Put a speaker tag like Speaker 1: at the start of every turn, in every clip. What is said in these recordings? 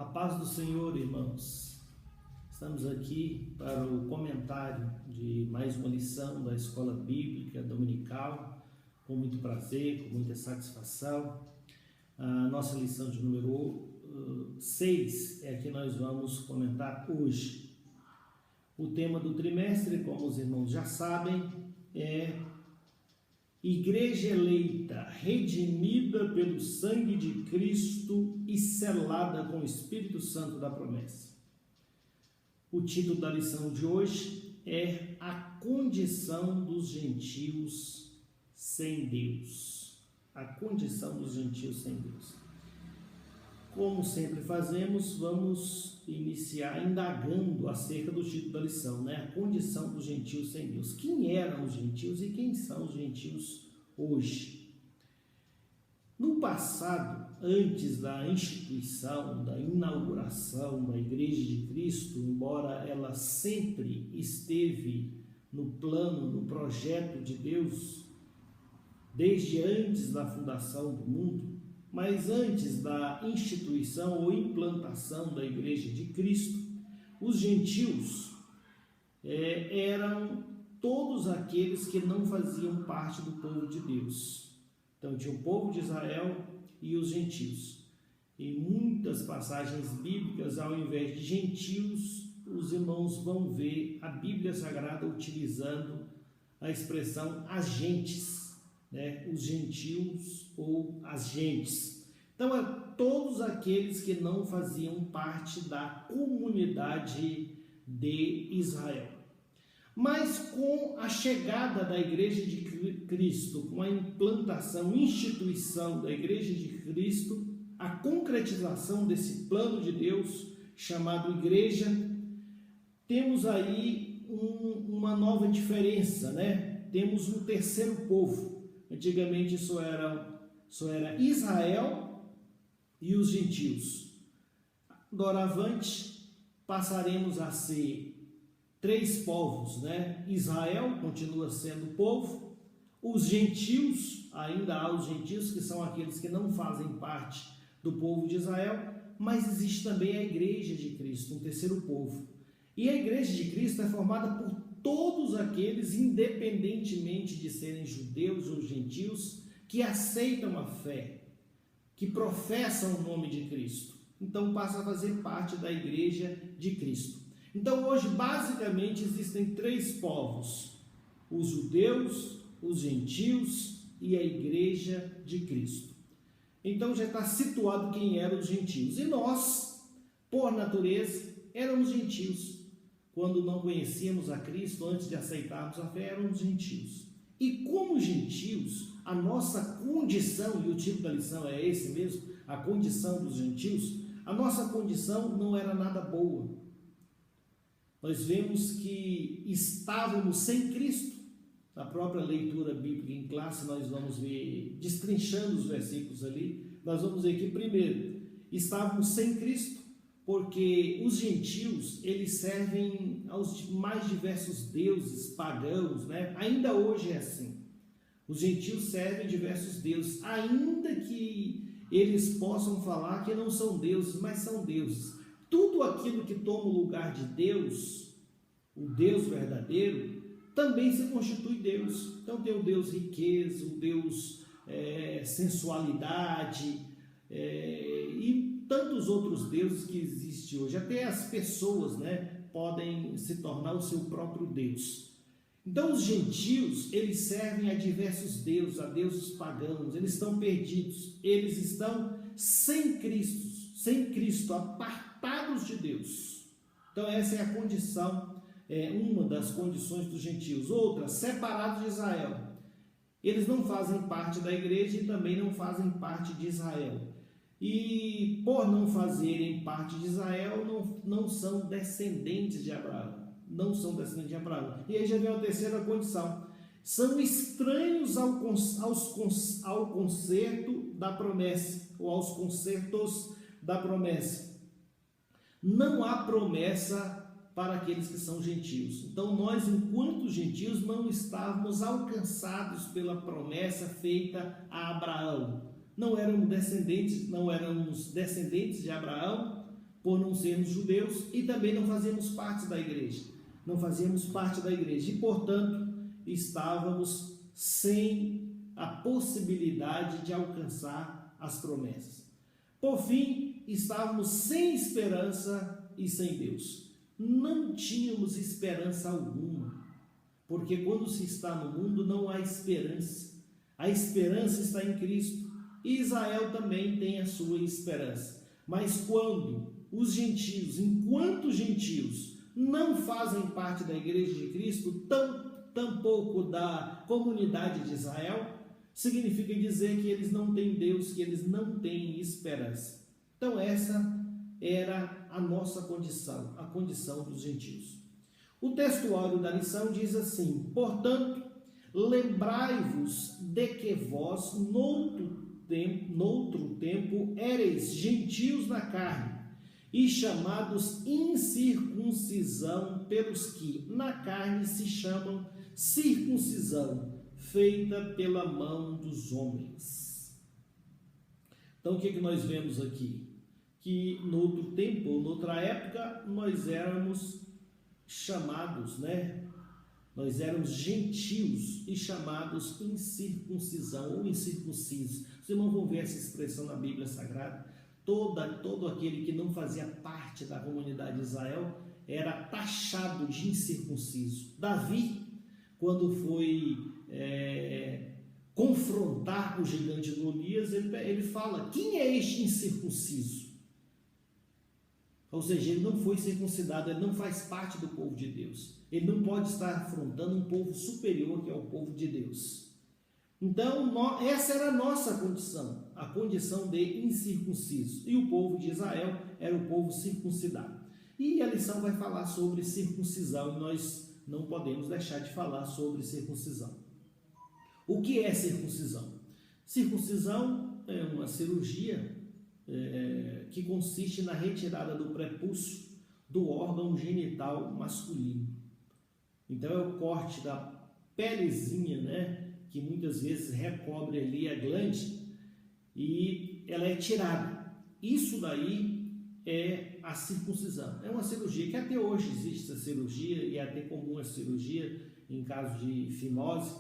Speaker 1: A paz do Senhor, irmãos. Estamos aqui para o comentário de mais uma lição da Escola Bíblica Dominical, com muito prazer, com muita satisfação. A nossa lição de número 6 é a que nós vamos comentar hoje. O tema do trimestre, como os irmãos já sabem, é Igreja eleita, redimida pelo sangue de Cristo e selada com o Espírito Santo da promessa. O título da lição de hoje é A condição dos gentios sem Deus. A condição dos gentios sem Deus. Como sempre fazemos, vamos iniciar indagando acerca do título da lição, né? A condição dos gentios sem Deus. Quem eram os gentios e quem são os gentios hoje? No passado, antes da instituição, da inauguração da Igreja de Cristo, embora ela sempre esteve no plano, no projeto de Deus, desde antes da fundação do mundo, mas antes da instituição ou implantação da Igreja de Cristo, os gentios eram todos aqueles que não faziam parte do povo de Deus. Então tinha o povo de Israel e os gentios. Em muitas passagens bíblicas, ao invés de gentios, os irmãos vão ver a Bíblia Sagrada utilizando a expressão as gentes, né? Os gentios ou as gentes. Então, todos aqueles que não faziam parte da comunidade de Israel. Mas com a chegada da Igreja de Cristo, com a implantação, instituição da Igreja de Cristo, a concretização desse plano de Deus chamado Igreja, temos aí uma nova diferença, né? Temos um terceiro povo. Antigamente só era Israel e os gentios. Doravante passaremos a ser três povos, né? Israel continua sendo povo, os gentios, ainda há os gentios que são aqueles que não fazem parte do povo de Israel, mas existe também a Igreja de Cristo, um terceiro povo. E a Igreja de Cristo é formada por todos aqueles, independentemente de serem judeus ou gentios, que aceitam a fé, que professam o nome de Cristo. Então passa a fazer parte da Igreja de Cristo. Então hoje basicamente existem três povos: os judeus, os gentios e a Igreja de Cristo. Então já está situado quem eram os gentios. E nós, por natureza, éramos gentios. Quando não conhecíamos a Cristo, antes de aceitarmos a fé, éramos gentios. E como gentios, a nossa condição, e o título da lição é esse mesmo, a condição dos gentios, a nossa condição não era nada boa. Nós vemos que estávamos sem Cristo. Na própria leitura bíblica em classe, nós vamos ver, destrinchando os versículos ali, nós vamos ver que, primeiro, estávamos sem Cristo, porque os gentios, eles servem aos mais diversos deuses pagãos, né? Ainda hoje é assim. Os gentios servem diversos deuses, ainda que eles possam falar que não são deuses, mas são deuses. Tudo aquilo que toma o lugar de Deus, o Deus verdadeiro, também se constitui Deus. Então tem o Deus riqueza, o Deus sensualidade, e tantos outros deuses que existem hoje. Até as pessoas, né, podem se tornar o seu próprio Deus. Então os gentios, eles servem a diversos deuses, a deuses pagãos. Eles estão perdidos, eles estão sem Cristo, apartados de Deus. Então essa é a condição, uma das condições dos gentios. Outra, separados de Israel. Eles não fazem parte da igreja e também não fazem parte de Israel. E por não fazerem parte de Israel, não são descendentes de Abraão. Não são descendentes de Abraão. E aí já vem a terceira condição. São estranhos ao concerto da promessa, ou aos concertos da promessa. Não há promessa para aqueles que são gentios. Então nós, enquanto gentios, não estávamos alcançados pela promessa feita a Abraão. Não éramos descendentes de Abraão, por não sermos judeus e também não fazíamos parte da igreja. Não fazíamos parte da igreja e, portanto, estávamos sem a possibilidade de alcançar as promessas. Por fim, estávamos sem esperança e sem Deus. Não tínhamos esperança alguma, porque quando se está no mundo não há esperança. A esperança está em Cristo. E Israel também tem a sua esperança. Mas quando os gentios, enquanto gentios, não fazem parte da igreja de Cristo, tampouco da comunidade de Israel, significa dizer que eles não têm Deus, que eles não têm esperança. Então essa era a nossa condição, a condição dos gentios. O textuário da lição diz assim: portanto, lembrai-vos de que vós, noutro tempo, éreis gentios na carne, e chamados incircuncisão pelos que na carne se chamam circuncisão, feita pela mão dos homens. Então o que nós vemos aqui? Que no outro tempo, ou noutra época, nós éramos chamados, nós éramos gentios e chamados incircuncisão ou incircuncisos. Os irmãos vão ver essa expressão na Bíblia Sagrada. Todo aquele que não fazia parte da comunidade de Israel era taxado de incircunciso. Davi, quando foi confrontar o gigante Golias, ele fala: quem é este incircunciso? Ou seja, ele não foi circuncidado, ele não faz parte do povo de Deus. Ele não pode estar afrontando um povo superior, que é o povo de Deus. Então, essa era a nossa condição, a condição de incircunciso. E o povo de Israel era o povo circuncidado. E a lição vai falar sobre circuncisão, e nós não podemos deixar de falar sobre circuncisão. O que é circuncisão? Circuncisão é uma cirurgia que consiste na retirada do prepúcio do órgão genital masculino. Então é o corte da pelezinha, que muitas vezes recobre ali a glande, e ela é tirada. Isso daí é a circuncisão. É uma cirurgia que até hoje existe, a cirurgia, e é até comum a cirurgia em caso de fimose.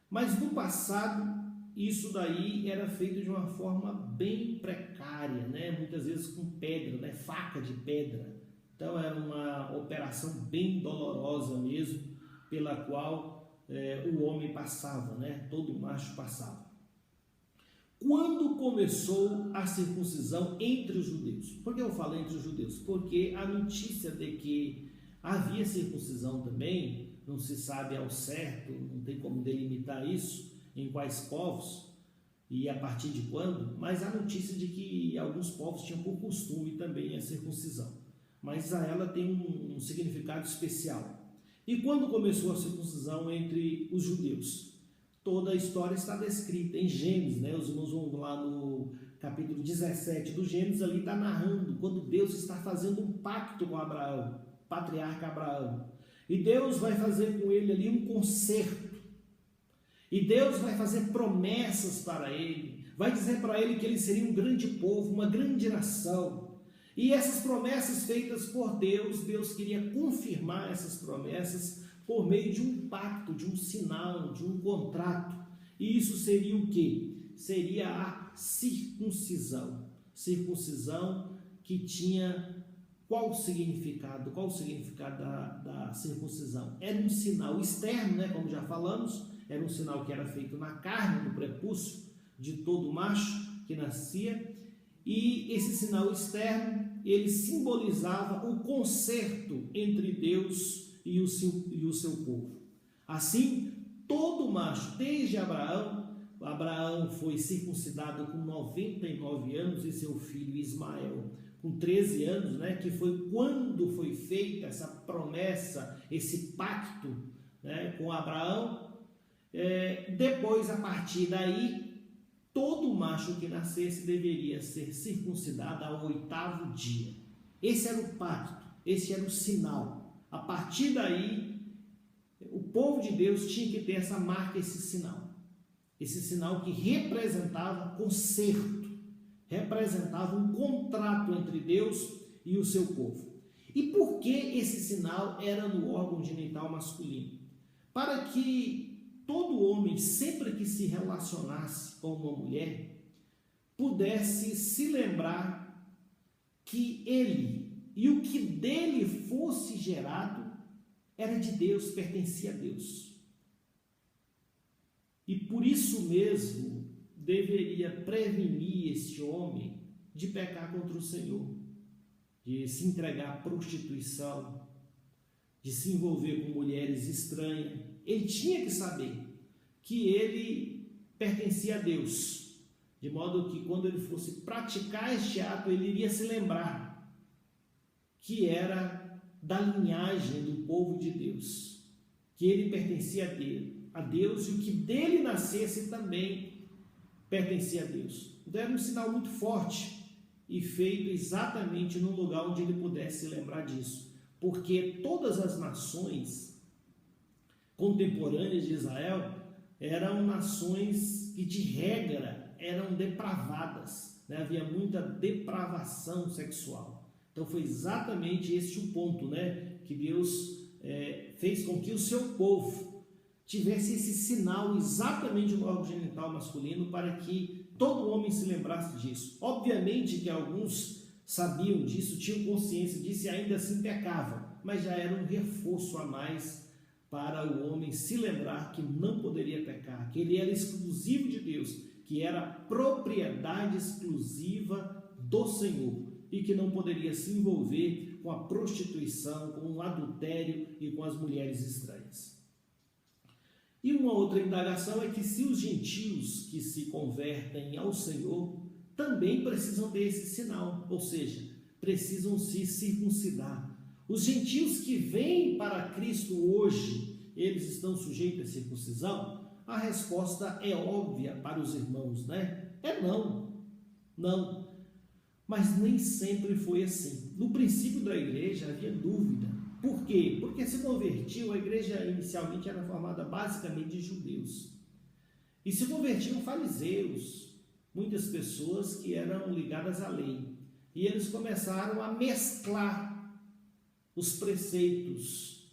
Speaker 1: Mas no passado, isso daí era feito de uma forma bem precária, muitas vezes com pedra, faca de pedra. Então era uma operação bem dolorosa mesmo, pela qual o homem passava, todo macho passava. Quando começou a circuncisão entre os judeus? Por que eu falo entre os judeus? Porque a notícia de que havia circuncisão também, não se sabe ao certo, não tem como delimitar isso, em quais povos e a partir de quando, mas a notícia de que alguns povos tinham por costume também a circuncisão. Mas ela tem um significado especial. E quando começou a circuncisão entre os judeus? Toda a história está descrita em Gênesis, Os irmãos vão lá no capítulo 17 do Gênesis, ali está narrando quando Deus está fazendo um pacto com Abraão, patriarca Abraão. E Deus vai fazer com ele ali um concerto. E Deus vai fazer promessas para ele, vai dizer para ele que ele seria um grande povo, uma grande nação. E essas promessas feitas por Deus, Deus queria confirmar essas promessas por meio de um pacto, de um sinal, de um contrato. E isso seria o quê? Seria a circuncisão. Circuncisão que tinha qual o significado? Qual o significado da circuncisão? Era um sinal externo, como já falamos, era um sinal que era feito na carne, no prepúcio de todo macho que nascia. E esse sinal externo, ele simbolizava o concerto entre Deus e o seu povo. Assim, todo macho, desde Abraão foi circuncidado com 99 anos e seu filho Ismael com 13 anos, que foi quando foi feita essa promessa, esse pacto, com Abraão. Depois, a partir daí, todo macho que nascesse deveria ser circuncidado ao 8º dia. Esse era o pacto, esse era o sinal. A partir daí, o povo de Deus tinha que ter essa marca, esse sinal que representava concerto, representava um contrato entre Deus e o seu povo. E por que esse sinal era no órgão genital masculino? Para que todo homem, sempre que se relacionasse com uma mulher, pudesse se lembrar que ele e o que dele fosse gerado era de Deus, pertencia a Deus. E por isso mesmo deveria prevenir este homem de pecar contra o Senhor, de se entregar à prostituição, de se envolver com mulheres estranhas. Ele tinha que saber que ele pertencia a Deus, de modo que quando ele fosse praticar este ato, ele iria se lembrar que era da linhagem do povo de Deus, que ele pertencia a Deus e o que dele nascesse também pertencia a Deus. Então era um sinal muito forte e feito exatamente no lugar onde ele pudesse se lembrar disso, porque todas as nações contemporâneas de Israel eram nações que de regra eram depravadas, né? Havia muita depravação sexual. Então foi exatamente esse o ponto, né? Que Deus fez com que o seu povo tivesse esse sinal exatamente no órgão genital masculino para que todo homem se lembrasse disso. Obviamente que alguns sabiam disso, tinham consciência disso e ainda assim pecavam, mas já era um reforço a mais para o homem se lembrar que não poderia pecar, que ele era exclusivo de Deus, que era propriedade exclusiva do Senhor e que não poderia se envolver com a prostituição, com o adultério e com as mulheres estranhas. E uma outra indagação é que se os gentios que se convertem ao Senhor também precisam ter esse sinal, ou seja, precisam se circuncidar. Os gentios que vêm para Cristo hoje, eles estão sujeitos à circuncisão? A resposta é óbvia para os irmãos, né? É não. Não. Mas nem sempre foi assim. No princípio da igreja havia dúvida. Por quê? Porque se convertiu, a igreja inicialmente era formada basicamente de judeus. E se convertiam fariseus, muitas pessoas que eram ligadas à lei. E eles começaram a mesclar os preceitos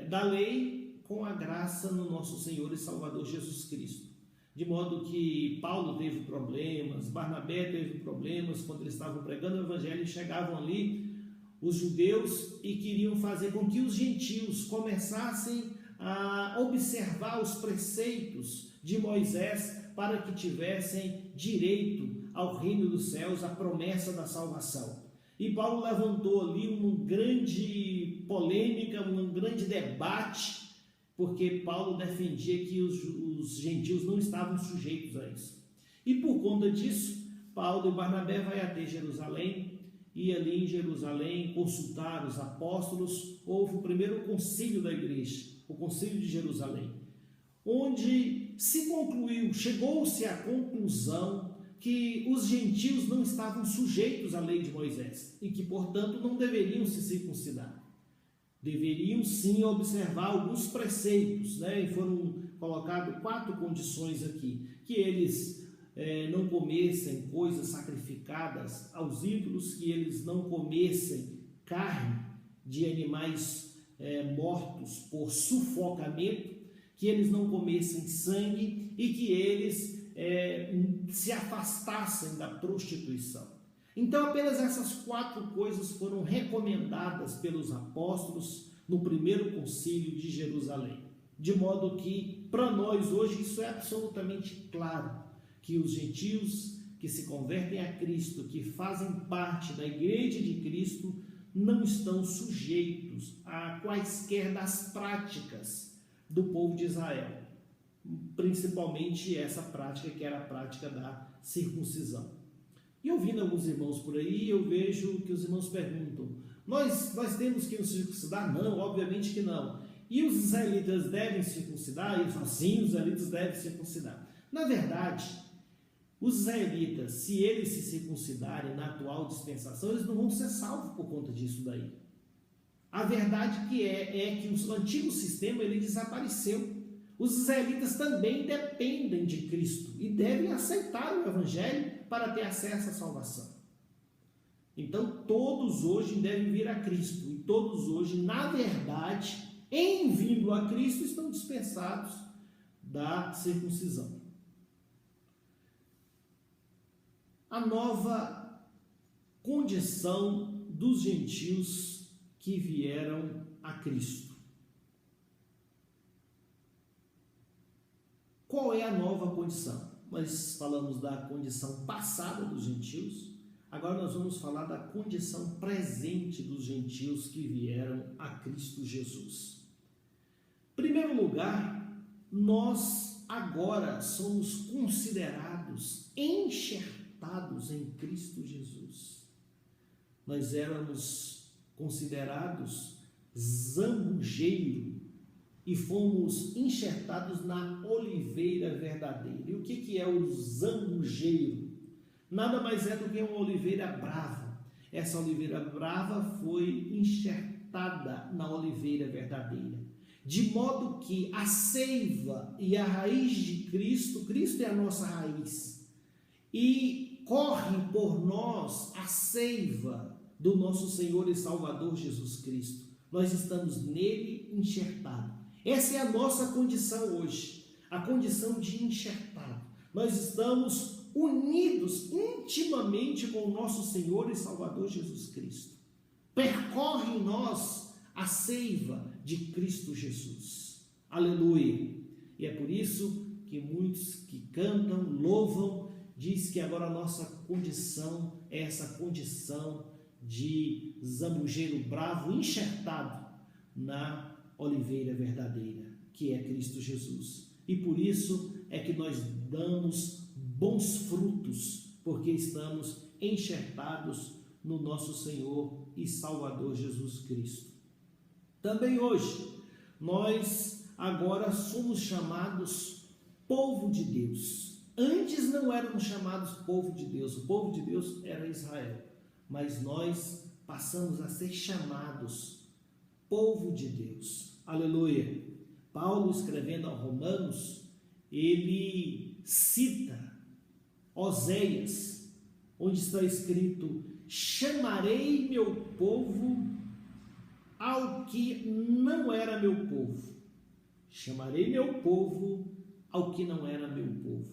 Speaker 1: da lei com a graça no nosso Senhor e Salvador Jesus Cristo. De modo que Paulo teve problemas, Barnabé teve problemas quando eles estavam pregando o evangelho e chegavam ali os judeus e queriam fazer com que os gentios começassem a observar os preceitos de Moisés para que tivessem direito ao reino dos céus, a promessa da salvação. E Paulo levantou ali uma grande polêmica, um grande debate, porque Paulo defendia que os gentios não estavam sujeitos a isso. E por conta disso, Paulo e Barnabé vai até Jerusalém, e ali em Jerusalém consultar os apóstolos. Houve o primeiro concílio da igreja, o concílio de Jerusalém, onde se concluiu, chegou-se à conclusão que os gentios não estavam sujeitos à lei de Moisés e que, portanto, não deveriam se circuncidar. Deveriam sim observar alguns preceitos, né? E foram colocadas 4 condições aqui: que eles não comessem coisas sacrificadas aos ídolos, que eles não comessem carne de animais mortos por sufocamento, que eles não comessem sangue e que eles se afastassem da prostituição. Então apenas essas 4 coisas foram recomendadas pelos apóstolos no primeiro concílio de Jerusalém, de modo que para nós hoje isso é absolutamente claro, que os gentios que se convertem a Cristo, que fazem parte da igreja de Cristo, não estão sujeitos a quaisquer das práticas do povo de Israel, principalmente essa prática que era a prática da circuncisão. E ouvindo alguns irmãos por aí, eu vejo que os irmãos perguntam: nós temos que nos circuncidar? Não, obviamente que não. E os israelitas devem circuncidar? Eles falam: sim, os israelitas devem circuncidar. Na verdade, os israelitas, se eles se circuncidarem na atual dispensação, eles não vão ser salvos por conta disso daí. A verdade que é que o antigo sistema ele desapareceu. Os israelitas também dependem de Cristo e devem aceitar o evangelho para ter acesso à salvação. Então todos hoje devem vir a Cristo, e todos hoje, na verdade, em vindo a Cristo, estão dispensados da circuncisão. A nova condição dos gentios que vieram a Cristo. Qual é a nova condição? Nós falamos da condição passada dos gentios, agora nós vamos falar da condição presente dos gentios que vieram a Cristo Jesus. Em primeiro lugar, nós agora somos considerados enxertados em Cristo Jesus. Nós éramos considerados zambujeiro e fomos enxertados na oliveira verdadeira. E o que é o zambujeiro? Nada mais é do que uma oliveira brava. Essa oliveira brava foi enxertada na oliveira verdadeira, de modo que a seiva e a raiz de Cristo, Cristo é a nossa raiz, e corre por nós a seiva do nosso Senhor e Salvador Jesus Cristo. Nós estamos nele enxertados. Essa é a nossa condição hoje, a condição de enxertado. Nós estamos unidos intimamente com o nosso Senhor e Salvador Jesus Cristo. Percorre em nós a seiva de Cristo Jesus. Aleluia! E é por isso que muitos que cantam, louvam, diz que agora a nossa condição é essa condição de zambujeiro bravo enxertado na oliveira verdadeira, que é Cristo Jesus. E por isso é que nós damos bons frutos, porque estamos enxertados no nosso Senhor e Salvador Jesus Cristo. Também hoje, nós agora somos chamados povo de Deus. Antes não éramos chamados povo de Deus, o povo de Deus era Israel, mas nós passamos a ser chamados povo de Deus. Aleluia! Paulo, escrevendo aos Romanos, ele cita Oséias, onde está escrito: chamarei meu povo ao que não era meu povo. Chamarei meu povo ao que não era meu povo.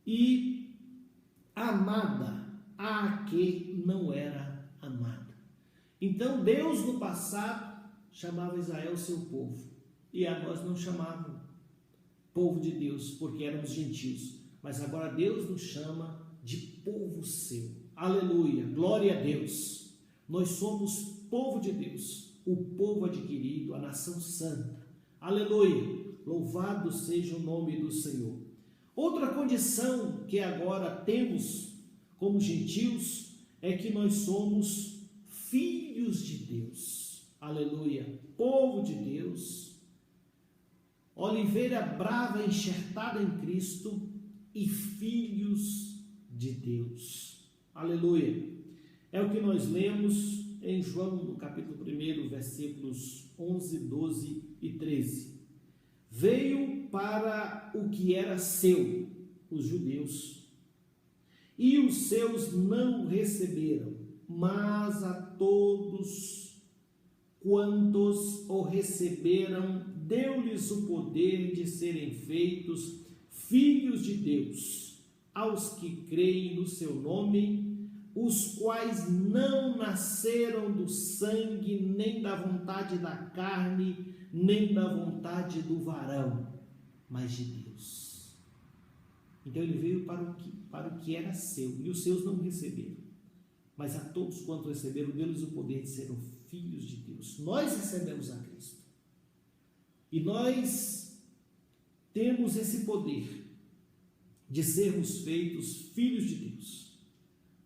Speaker 1: E amada a que não era amada. Então Deus no passado chamava Israel seu povo, e a nós não chamava povo de Deus, porque éramos gentios, mas agora Deus nos chama de povo seu. Aleluia, glória a Deus. Nós somos povo de Deus, o povo adquirido, a nação santa. Aleluia, louvado seja o nome do Senhor. Outra condição que agora temos como gentios é que nós somos filhos de Deus. Aleluia, povo de Deus, oliveira brava enxertada em Cristo e filhos de Deus. Aleluia. É o que nós lemos em João, no capítulo 1, versículos 11, 12 e 13. Veio para o que era seu, os judeus, e os seus não o receberam, mas a todos quantos o receberam, deu-lhes o poder de serem feitos filhos de Deus, aos que creem no seu nome, os quais não nasceram do sangue, nem da vontade da carne, nem da vontade do varão, mas de Deus. Então ele veio para o que era seu, e os seus não receberam. Mas a todos quanto receberam, deu-lhes o poder de serem filhos de Deus. Nós recebemos a Cristo. E nós temos esse poder de sermos feitos filhos de Deus.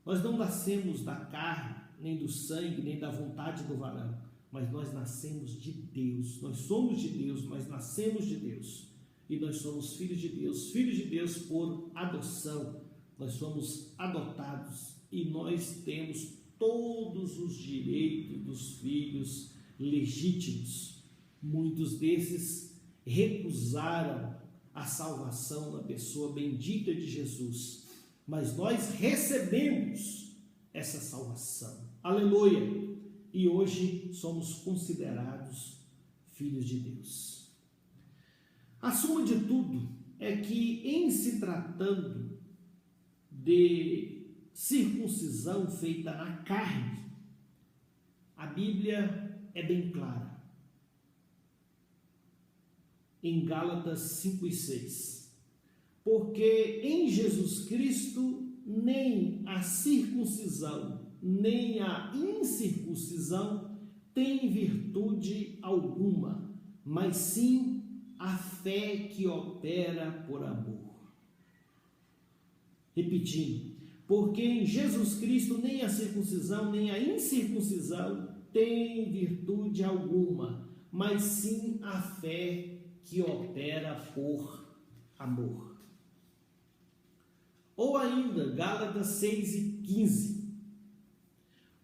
Speaker 1: Nós não nascemos da carne, nem do sangue, nem da vontade do varão, mas nós nascemos de Deus. Nós somos de Deus, mas nascemos de Deus. E nós somos filhos de Deus por adoção. Nós somos adotados e nós temos todos os direitos dos filhos legítimos. Muitos desses recusaram a salvação na pessoa bendita de Jesus, mas nós recebemos essa salvação. Aleluia! E hoje somos considerados filhos de Deus. A suma de tudo é que, em se tratando de circuncisão feita na carne, a Bíblia é bem clara. Em Gálatas 5:6. Porque em Jesus Cristo nem a circuncisão, nem a incircuncisão tem virtude alguma, mas sim a fé que opera por amor. Repetindo, porque em Jesus Cristo nem a circuncisão, nem a incircuncisão tem virtude alguma, mas sim a fé que opera por amor. Ou ainda, Gálatas 6:15.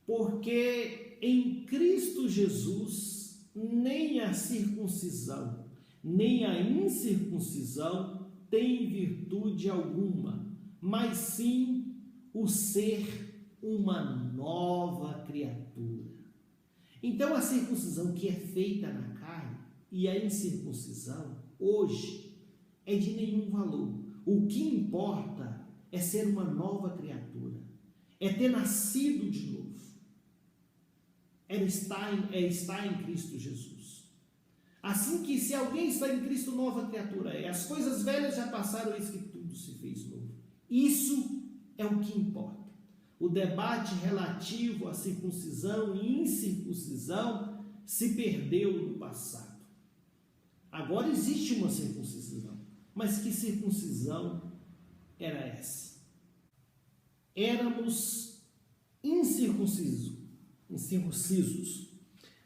Speaker 1: Porque em Cristo Jesus nem a circuncisão, nem a incircuncisão tem virtude alguma, mas sim o ser uma nova criatura. Então a circuncisão que é feita na carne e a incircuncisão hoje é de nenhum valor. O que importa é ser uma nova criatura, é ter nascido de novo, é estar em Cristo Jesus. Assim que se alguém está em Cristo, nova criatura é. As coisas velhas já passaram, eis que tudo se fez novo. Isso é o que importa. O debate relativo à circuncisão e incircuncisão se perdeu no passado. Agora existe uma circuncisão, mas que circuncisão era essa? Éramos incircuncisos,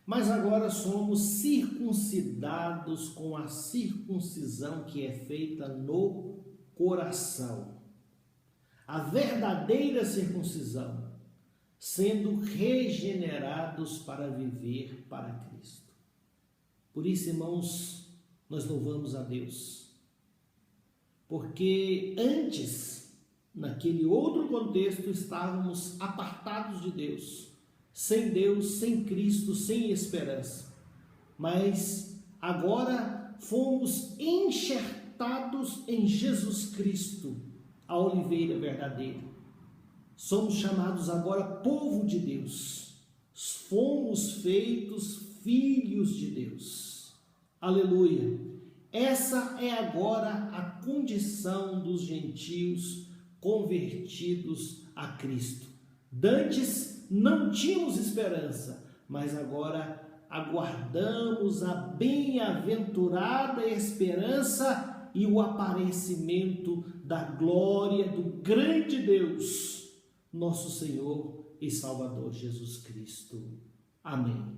Speaker 1: mas agora somos circuncidados com a circuncisão que é feita no coração. A verdadeira circuncisão, sendo regenerados para viver para Cristo. Por isso, irmãos, nós louvamos a Deus. Porque antes, naquele outro contexto, estávamos apartados de Deus, sem Cristo, sem esperança. Mas agora fomos enxertados em Jesus Cristo, a oliveira verdadeira. Somos chamados agora povo de Deus. Fomos feitos filhos de Deus. Aleluia! Essa é agora a condição dos gentios convertidos a Cristo. Dantes não tínhamos esperança, mas agora aguardamos a bem-aventurada esperança e o aparecimento da glória do grande Deus, nosso Senhor e Salvador Jesus Cristo. Amém.